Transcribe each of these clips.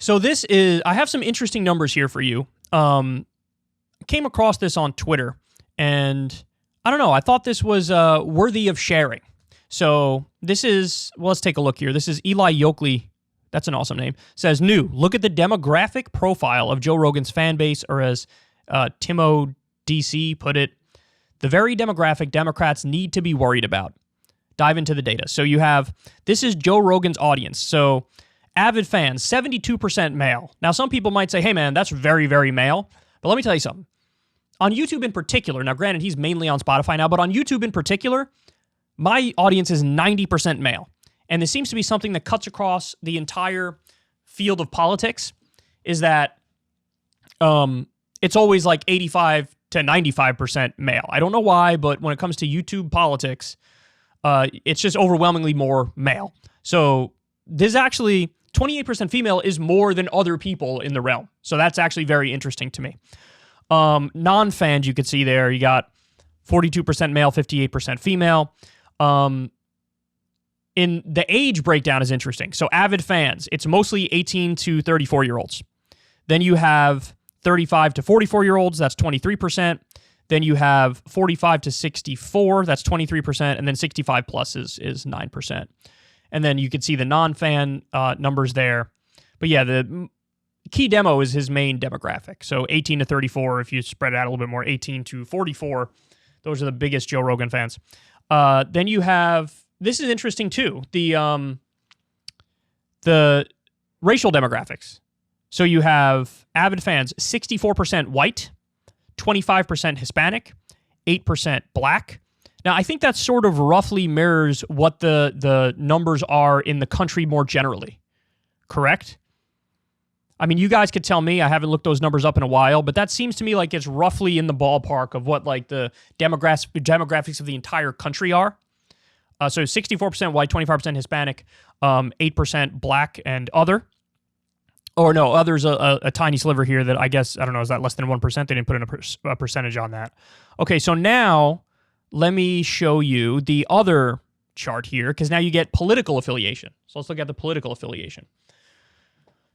So I have some interesting numbers here for you. Came across this on Twitter, and I don't know, I thought this was worthy of sharing. So this is, well, let's take a look here. This is Eli Yokley. That's an awesome name. Says, new, look at the demographic profile of Joe Rogan's fan base, or as Timo DC put it, the very demographic Democrats need to be worried about. Dive into the data. So this is Joe Rogan's audience. So avid fans, 72% male. Now, some people might say, hey man, that's very, very male. But let me tell you something. On YouTube in particular, now granted, he's mainly on Spotify now, but on YouTube in particular, my audience is 90% male. And this seems to be something that cuts across the entire field of politics, is that it's always like 85 to 95% male. I don't know why, but when it comes to YouTube politics, it's just overwhelmingly more male. So this actually, 28% female is more than other people in the realm. So that's actually very interesting to me. Non-fans, you could see there, you got 42% male, 58% female. In the age breakdown is interesting. So avid fans, it's mostly 18 to 34-year-olds. Then you have 35 to 44-year-olds, that's 23%. Then you have 45 to 64, that's 23%. And then 65 plus is 9%. And then you can see the non-fan numbers there. But yeah, the key demo is his main demographic. So 18 to 34, if you spread it out a little bit more, 18 to 44, those are the biggest Joe Rogan fans. Then you have, this is interesting too, the racial demographics. So you have avid fans, 64% white, 25% Hispanic, 8% black. Now, I think that sort of roughly mirrors what the numbers are in the country more generally, correct? I mean, you guys could tell me. I haven't looked those numbers up in a while, but that seems to me like it's roughly in the ballpark of what like the demographics of the entire country are. So 64% white, 25% Hispanic, 8% black and other. Or no, other's a tiny sliver here that I guess, I don't know, is that less than 1%? They didn't put in a percentage on that. Okay, so now let me show you the other chart here, because now you get political affiliation. So let's look at the political affiliation.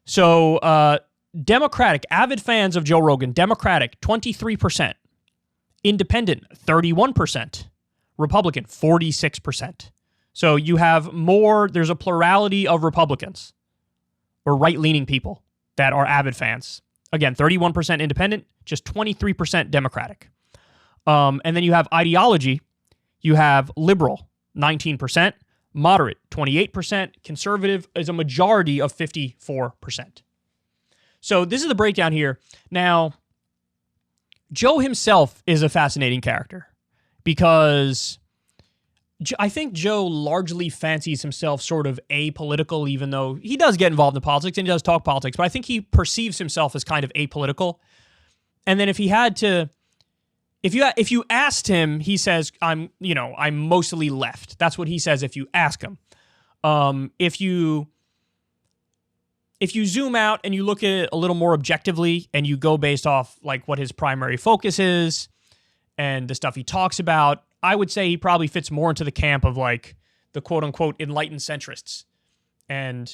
So Democratic, avid fans of Joe Rogan, Democratic, 23%. Independent, 31%. Republican, 46%. So you have more, there's a plurality of Republicans or right-leaning people that are avid fans. Again, 31% independent, just 23% Democratic. And then you have ideology. You have liberal, 19%, moderate, 28%, conservative is a majority of 54%. So this is the breakdown here. Now, Joe himself is a fascinating character because I think Joe largely fancies himself sort of apolitical, even though he does get involved in politics and he does talk politics, but I think he perceives himself as kind of apolitical. And then if he had to, if you asked him, he says, I'm mostly left. That's what he says if you ask him. If you zoom out and you look at it a little more objectively and you go based off like what his primary focus is and the stuff he talks about, I would say he probably fits more into the camp of like the quote unquote enlightened centrists and,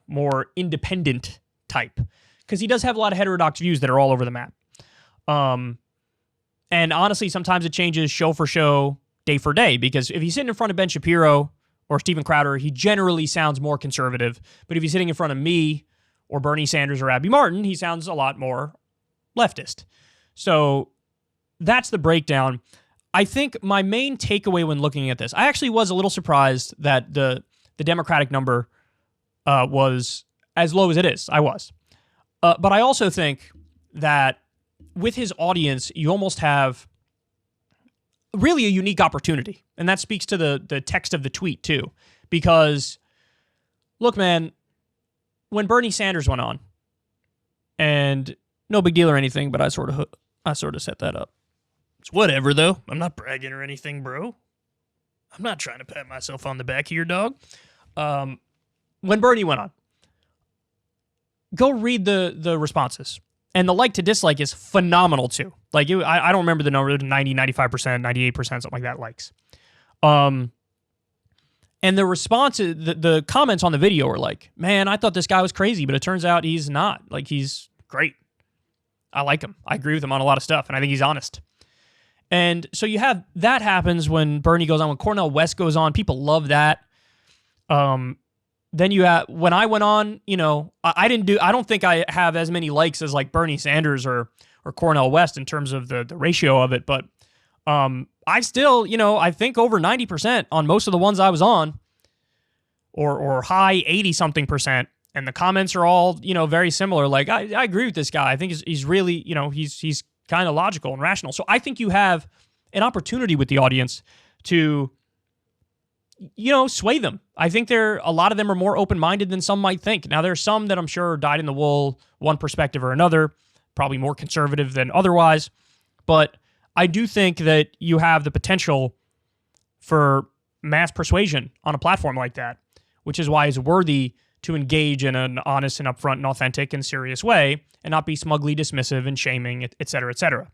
more independent type, because he does have a lot of heterodox views that are all over the map. And honestly, sometimes it changes show for show, day for day, because if he's sitting in front of Ben Shapiro or Steven Crowder, he generally sounds more conservative. But if he's sitting in front of me or Bernie Sanders or Abby Martin, he sounds a lot more leftist. So that's the breakdown. I think my main takeaway when looking at this, I actually was a little surprised that the Democratic number was as low as it is. I was. But I also think that with his audience, you almost have really a unique opportunity. And that speaks to the text of the tweet too. Because, look, man, when Bernie Sanders went on, and no big deal or anything, but I sort of set that up. It's whatever, though. I'm not bragging or anything, bro. I'm not trying to pat myself on the back here, dog. When Bernie went on, go read the responses. And the like to dislike is phenomenal, too. Like, I don't remember the number, 90, 95%, 98%, something like that likes. And the response, the comments on the video were like, man, I thought this guy was crazy, but it turns out he's not. Like, he's great. I like him. I agree with him on a lot of stuff, and I think he's honest. And so you have that happens when Bernie goes on, when Cornel West goes on. People love that. Then you have, when I went on, you know, I don't think I have as many likes as like Bernie Sanders or Cornel West in terms of the ratio of it, but I still, you know, I think over 90% on most of the ones I was on, or high 80-something%, and the comments are all, you know, very similar. Like, I agree with this guy. I think he's really, you know, he's kind of logical and rational. So I think you have an opportunity with the audience to, you know, sway them. I think a lot of them are more open-minded than some might think. Now, there's some that I'm sure are dyed in the wool, one perspective or another, probably more conservative than otherwise. But I do think that you have the potential for mass persuasion on a platform like that, which is why it's worthy to engage in an honest and upfront and authentic and serious way and not be smugly dismissive and shaming, et cetera, et cetera.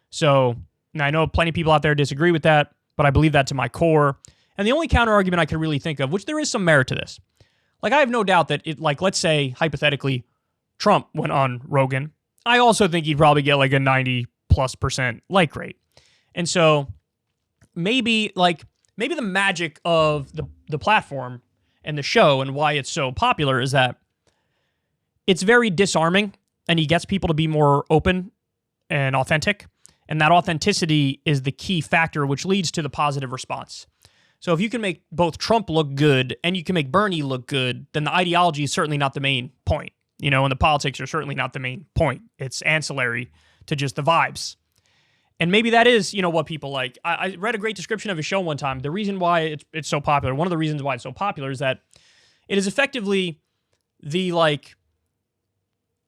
So, and I know plenty of people out there disagree with that, but I believe that to my core. And the only counter argument I could really think of, which there is some merit to this, like, I have no doubt that it, like, let's say hypothetically Trump went on Rogan, I also think he'd probably get like a 90+% like rate. And so maybe the magic of the platform and the show and why it's so popular is that it's very disarming and he gets people to be more open and authentic. And that authenticity is the key factor which leads to the positive response. So if you can make both Trump look good and you can make Bernie look good, then the ideology is certainly not the main point. You know, and the politics are certainly not the main point. It's ancillary to just the vibes. And maybe that is, you know, what people like. I read a great description of his show one time. The reason why it's so popular, one of the reasons why it's so popular is that it is effectively the, like,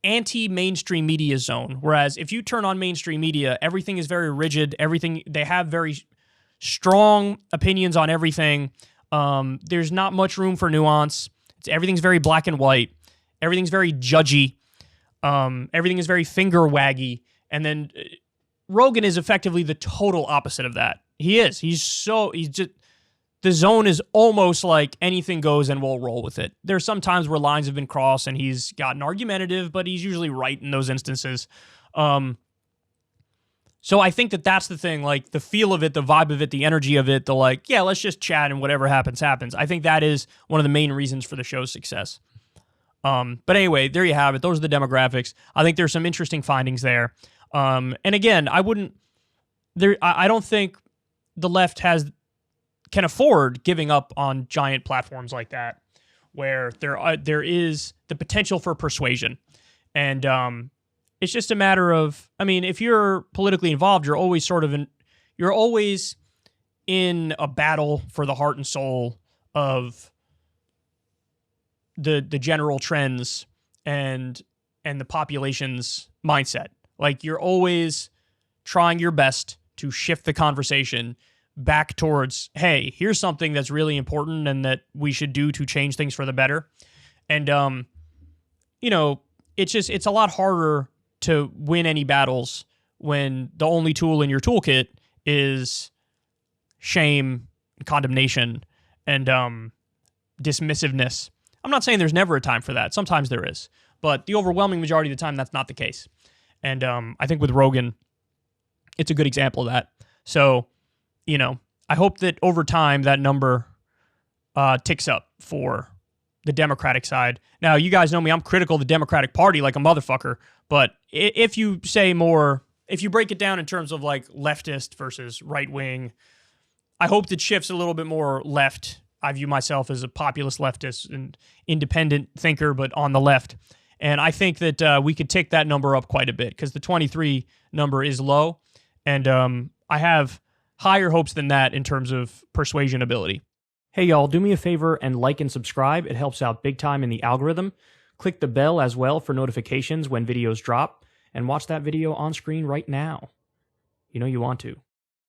anti-mainstream media zone. Whereas if you turn on mainstream media, everything is very rigid. They have very strong opinions on everything. There's not much room for nuance. Everything's very black and white. Everything's very judgy. Everything is very finger waggy. And then Rogan is effectively the total opposite of that. He's just, the zone is almost like anything goes and we'll roll with it. There's some times where lines have been crossed and he's gotten argumentative, but he's usually right in those instances. So I think that that's the thing, like the feel of it, the vibe of it, the energy of it, the like, yeah, let's just chat and whatever happens, happens. I think that is one of the main reasons for the show's success. But anyway, there you have it. Those are the demographics. I think there's some interesting findings there. And again, I don't think the left can afford giving up on giant platforms like that, where there is the potential for persuasion. And it's just a matter of, I mean, if you're politically involved, you're always in a battle for the heart and soul of the general trends and the population's mindset. Like, you're always trying your best to shift the conversation back towards, hey, here's something that's really important and that we should do to change things for the better. And, you know, it's a lot harder to win any battles when the only tool in your toolkit is shame, condemnation, and dismissiveness. I'm not saying there's never a time for that. Sometimes there is. But the overwhelming majority of the time, that's not the case. And I think with Rogan, it's a good example of that. So, you know, I hope that over time that number ticks up for the Democratic side. Now, you guys know me. I'm critical of the Democratic Party like a motherfucker. But if you break it down in terms of like leftist versus right-wing, I hope that shifts a little bit more left. I view myself as a populist leftist and independent thinker, but on the left. And I think that we could tick that number up quite a bit because the 23 number is low. And I have higher hopes than that in terms of persuasion ability. Hey, y'all, do me a favor and like and subscribe. It helps out big time in the algorithm. Click the bell as well for notifications when videos drop. And watch that video on screen right now. You know you want to.